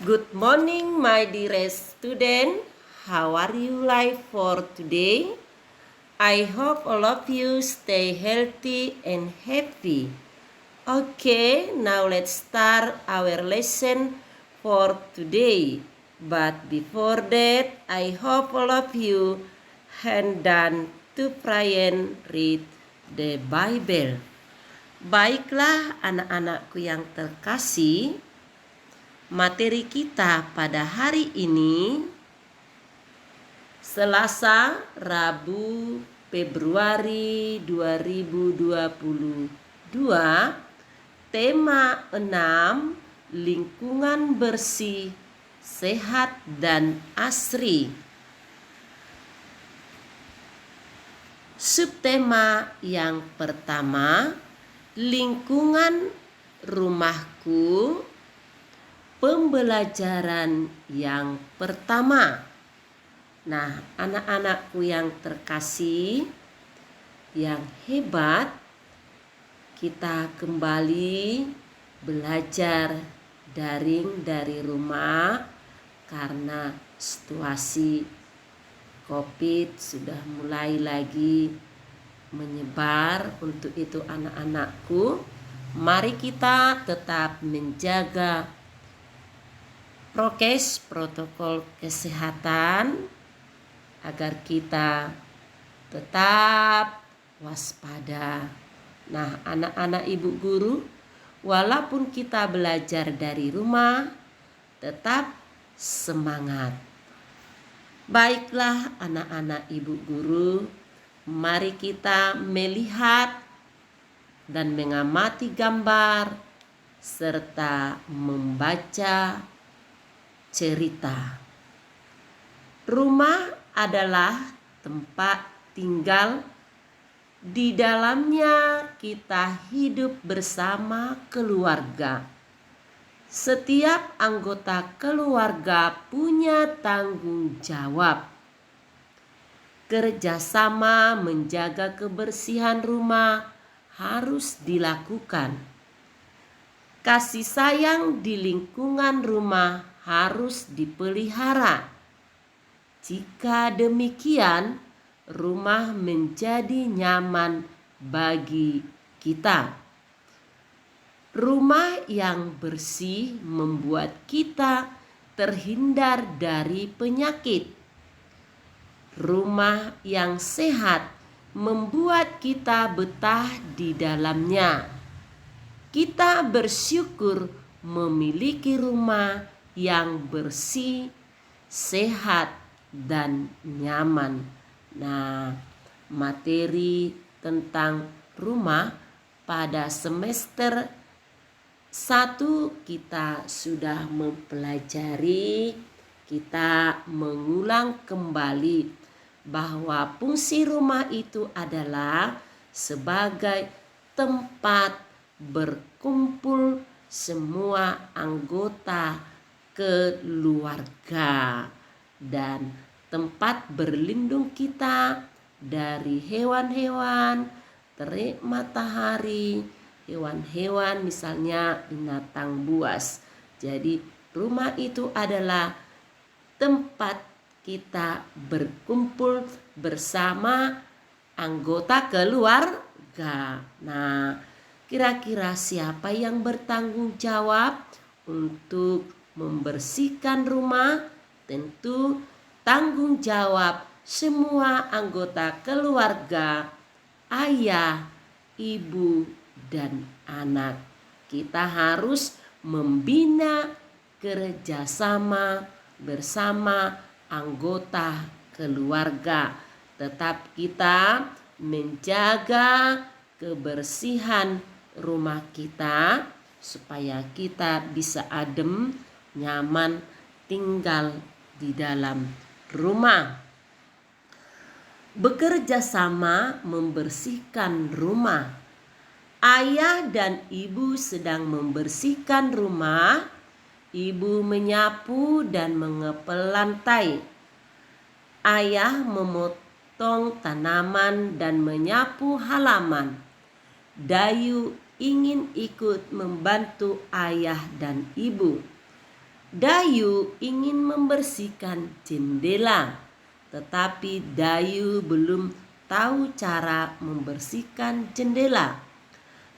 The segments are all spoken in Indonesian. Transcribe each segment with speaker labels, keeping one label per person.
Speaker 1: Good morning, my dearest student. How are you like for today? I hope all of you stay healthy and happy. Okay, now let's start our lesson for today. But before that, I hope all of you have done to pray and read the Bible. Baiklah anak-anakku yang terkasih, materi kita pada hari ini Selasa, Rabu, Februari 2022, tema 6, lingkungan bersih, sehat dan asri. Subtema yang pertama, lingkungan rumahku, pembelajaran yang pertama. Nah, anak-anakku yang terkasih, yang hebat, kita kembali belajar daring dari rumah karena situasi COVID sudah mulai lagi menyebar. Untuk itu anak-anakku, mari kita tetap menjaga prokes protokol kesehatan agar kita tetap waspada. Nah, anak-anak ibu guru, walaupun kita belajar dari rumah, tetap semangat. Baiklah anak-anak ibu guru, mari kita melihat dan mengamati gambar serta membaca cerita. Rumah adalah tempat tinggal. Di dalamnya kita hidup bersama keluarga. Setiap anggota keluarga punya tanggung jawab. Kerjasama menjaga kebersihan rumah harus dilakukan. Kasih sayang di lingkungan rumah harus dipelihara. Jika demikian, rumah menjadi nyaman bagi kita. Rumah yang bersih membuat kita terhindar dari penyakit. Rumah yang sehat membuat kita betah di dalamnya. Kita bersyukur memiliki rumah yang bersih, sehat, dan nyaman. Nah, materi tentang rumah pada semester 1 kita sudah mempelajari. Kita mengulang kembali bahwa fungsi rumah itu adalah sebagai tempat berkumpul semua anggota keluarga dan tempat berlindung kita dari hewan-hewan, terik matahari, hewan-hewan misalnya binatang buas. Jadi rumah itu adalah tempat kita berkumpul bersama anggota keluarga. Nah, kira-kira siapa yang bertanggung jawab untuk membersihkan rumah? Tentu tanggung jawab semua anggota keluarga, ayah, ibu, dan anak. Kita harus membina kerjasama bersama anggota keluarga. Tetap kita menjaga kebersihan rumah kita supaya kita bisa adem, nyaman tinggal di dalam rumah. Bekerja sama membersihkan rumah. Ayah dan ibu sedang membersihkan rumah. Ibu menyapu dan mengepel lantai. Ayah memotong tanaman dan menyapu halaman. Dayu ingin ikut membantu ayah dan ibu. Dayu ingin membersihkan jendela, tetapi Dayu belum tahu cara membersihkan jendela.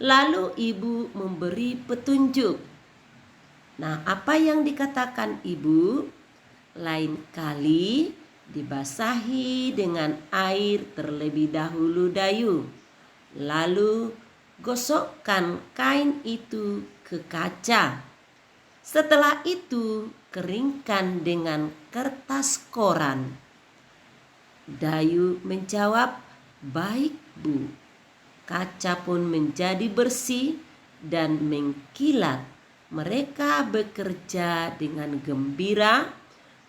Speaker 1: Lalu ibu memberi petunjuk. Nah, apa yang dikatakan ibu? Lain kali dibasahi dengan air terlebih dahulu Dayu. Lalu gosokkan kain itu ke kaca. Setelah itu keringkan dengan kertas koran. Dayu menjawab, "Baik, Bu." Kaca pun menjadi bersih dan mengkilat. Mereka bekerja dengan gembira.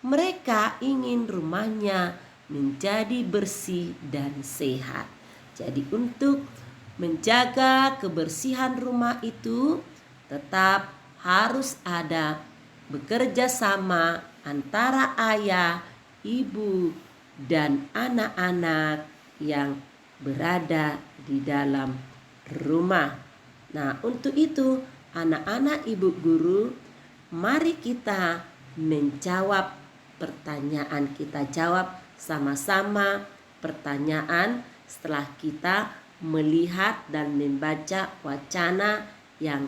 Speaker 1: Mereka ingin rumahnya menjadi bersih dan sehat. Jadi untuk menjaga kebersihan rumah itu tetap harus ada bekerja sama antara ayah, ibu, dan anak-anak yang berada di dalam rumah. Nah, untuk itu anak-anak ibu guru, mari kita menjawab pertanyaan. Kita jawab sama-sama pertanyaan setelah kita melihat dan membaca wacana yang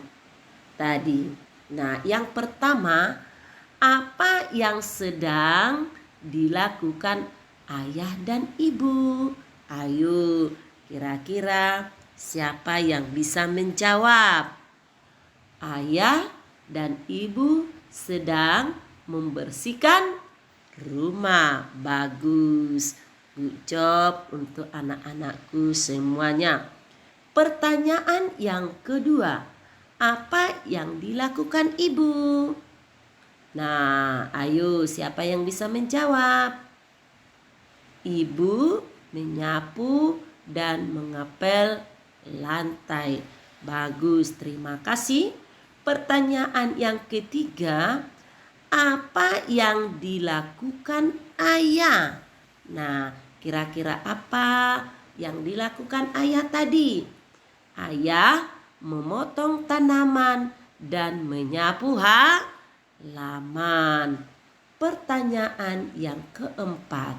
Speaker 1: tadi. Nah, yang pertama, apa yang sedang dilakukan ayah dan ibu? Ayo, kira-kira siapa yang bisa menjawab? Ayah dan ibu sedang membersihkan rumah. Bagus. Good job untuk anak-anakku semuanya. Pertanyaan yang kedua. Apa yang dilakukan ibu? Nah, ayo siapa yang bisa menjawab? Ibu menyapu dan mengepel lantai. Bagus, terima kasih. Pertanyaan yang ketiga, apa yang dilakukan ayah? Nah, kira-kira apa yang dilakukan ayah tadi? Ayah memotong tanaman dan menyapu halaman. Pertanyaan yang keempat,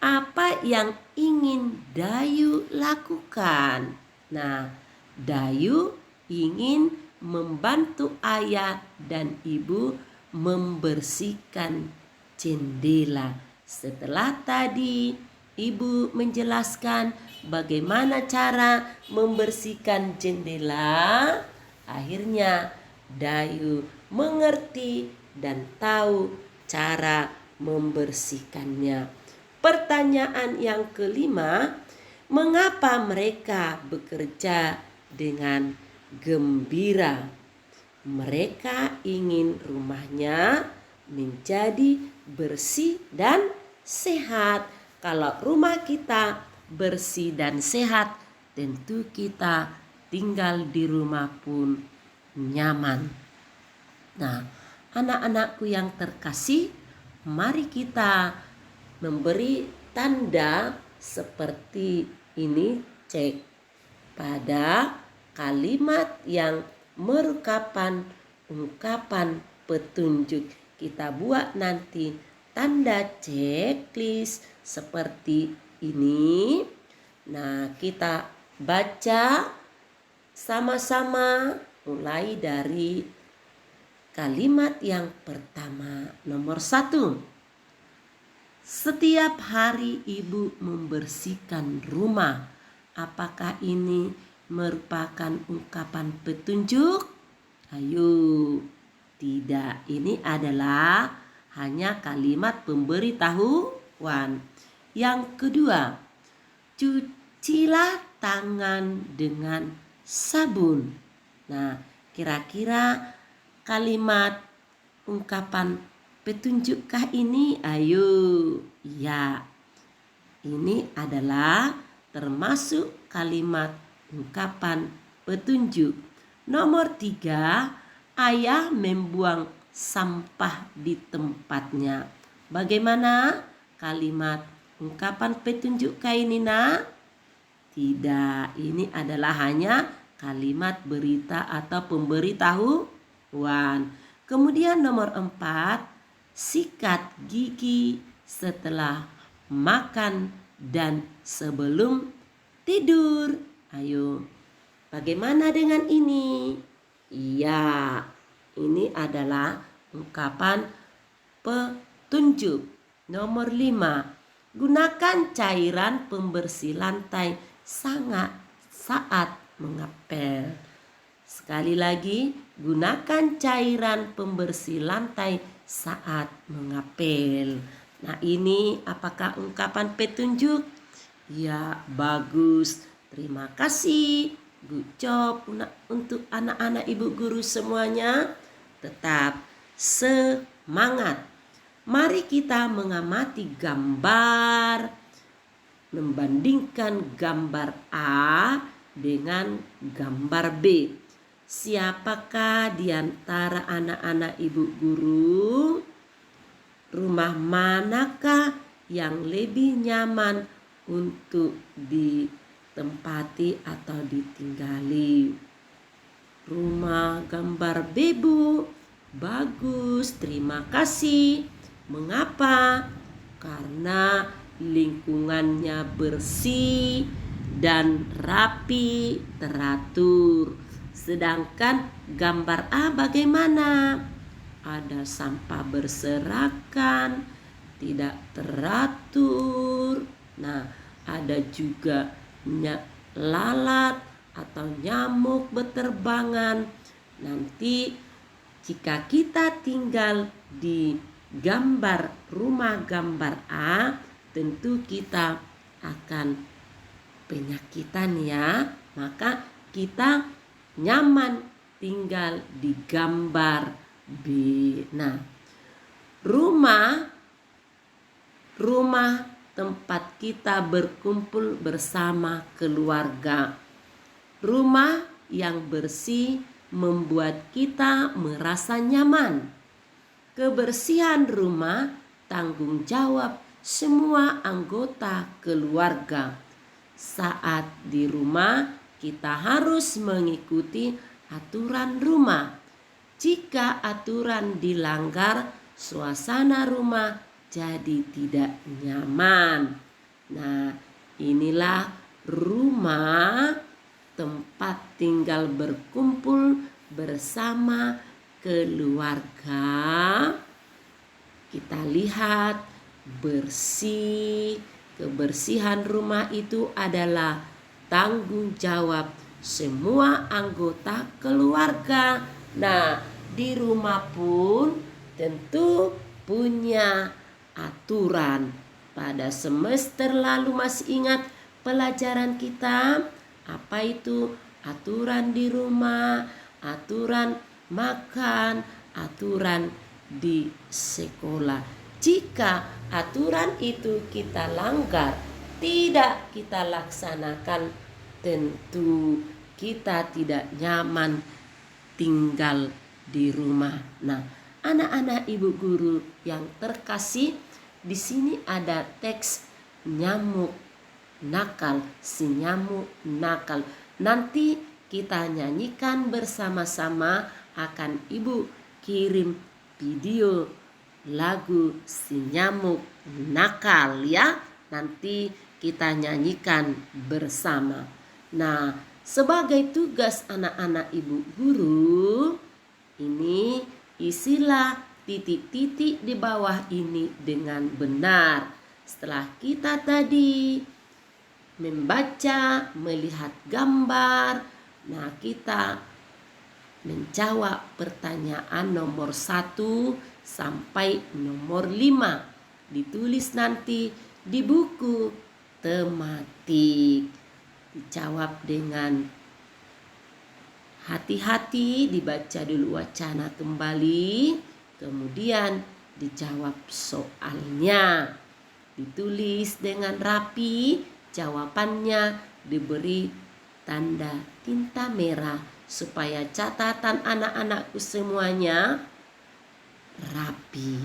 Speaker 1: apa yang ingin Dayu lakukan? Nah, Dayu ingin membantu ayah dan ibu membersihkan jendela. Setelah tadi ibu menjelaskan bagaimana cara membersihkan jendela, akhirnya Dayu mengerti dan tahu cara membersihkannya. Pertanyaan yang kelima, mengapa mereka bekerja dengan gembira? Mereka ingin rumahnya menjadi bersih dan sehat. Kalau rumah kita bersih dan sehat, tentu kita tinggal di rumah pun nyaman. Nah, anak-anakku yang terkasih, mari kita memberi tanda seperti ini. Cek pada kalimat yang merupakan ungkapan petunjuk. Kita buat nanti tanda checklist seperti ini. Nah, kita baca sama-sama mulai dari kalimat yang pertama. Nomor 1. Setiap hari ibu membersihkan rumah. Apakah ini merupakan ungkapan petunjuk? Ayo, tidak. Ini adalah hanya kalimat pemberitahuan. Yang kedua, cucilah tangan dengan sabun. Nah, kira-kira kalimat ungkapan petunjukkah ini? Ayo, ya. Ini adalah termasuk kalimat ungkapan petunjuk. Nomor 3, ayah membuang sampah di tempatnya. Bagaimana kalimat ungkapan petunjukkah ini, nak? Tidak, ini adalah hanya kalimat berita atau pemberitahuan. Kemudian nomor 4, sikat gigi setelah makan dan sebelum tidur. Ayo, bagaimana dengan ini? Iya, ini adalah ungkapan petunjuk. Nomor 5, gunakan cairan pembersih lantai saat mengepel. Sekali lagi, gunakan cairan pembersih lantai saat mengepel. Nah, ini apakah ungkapan petunjuk? Ya, bagus. Terima kasih. Good job untuk anak-anak ibu guru semuanya. Tetap semangat. Mari kita mengamati gambar, membandingkan gambar A dengan gambar B. Siapakah di antara anak-anak ibu guru? Rumah manakah yang lebih nyaman untuk ditempati atau ditinggali? Rumah gambar B, Bu. Bagus, terima kasih. Mengapa? Karena lingkungannya bersih dan rapi, teratur. Sedangkan gambar A bagaimana? Ada sampah berserakan, tidak teratur. Nah, ada juga lalat atau nyamuk berterbangan. Nanti jika kita tinggal di rumah gambar A, tentu kita akan penyakitan ya. Maka kita nyaman tinggal di gambar B. Nah, rumah tempat kita berkumpul bersama keluarga. Rumah yang bersih membuat kita merasa nyaman. Kebersihan rumah tanggung jawab semua anggota keluarga. Saat di rumah, kita harus mengikuti aturan rumah. Jika aturan dilanggar, suasana rumah jadi tidak nyaman. Nah, inilah rumah tempat tinggal berkumpul bersama keluarga. Kita lihat bersih. Kebersihan rumah itu adalah tanggung jawab semua anggota keluarga. Nah, di rumah pun tentu punya aturan. Pada semester lalu masih ingat pelajaran kita? Apa itu? Aturan di rumah, aturan makan, aturan di sekolah. Jika aturan itu kita langgar, tidak kita laksanakan, tentu kita tidak nyaman tinggal di rumah. Nah, anak-anak ibu guru yang terkasih, di sini ada teks nyamuk nakal, si nyamuk nakal. Nanti kita nyanyikan bersama-sama, akan ibu kirim video lagu si nyamuk nakal ya. Nanti kita nyanyikan bersama. Nah, sebagai tugas anak-anak ibu guru, ini isilah titik-titik di bawah ini dengan benar. Setelah kita tadi membaca, melihat gambar, nah kita menjawab pertanyaan nomor 1 sampai nomor 5. Ditulis nanti di buku tematik. Dijawab dengan hati-hati, dibaca dulu wacana kembali, kemudian dijawab soalnya. Ditulis dengan rapi, jawabannya diberi tanda tinta merah supaya catatan anak-anakku semuanya rapi.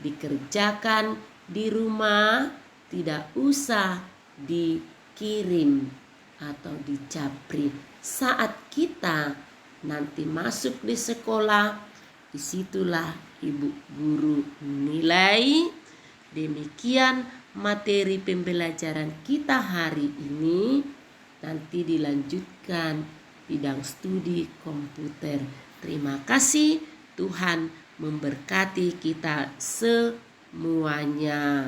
Speaker 1: Dikerjakan di rumah, tidak usah dikirim atau dicapri. Saat kita nanti masuk di sekolah, Disitulah Ibu Guru menilai. Demikian materi pembelajaran kita hari ini. Nanti dilanjutkan bidang studi komputer. Terima kasih. Tuhan memberkati kita semuanya.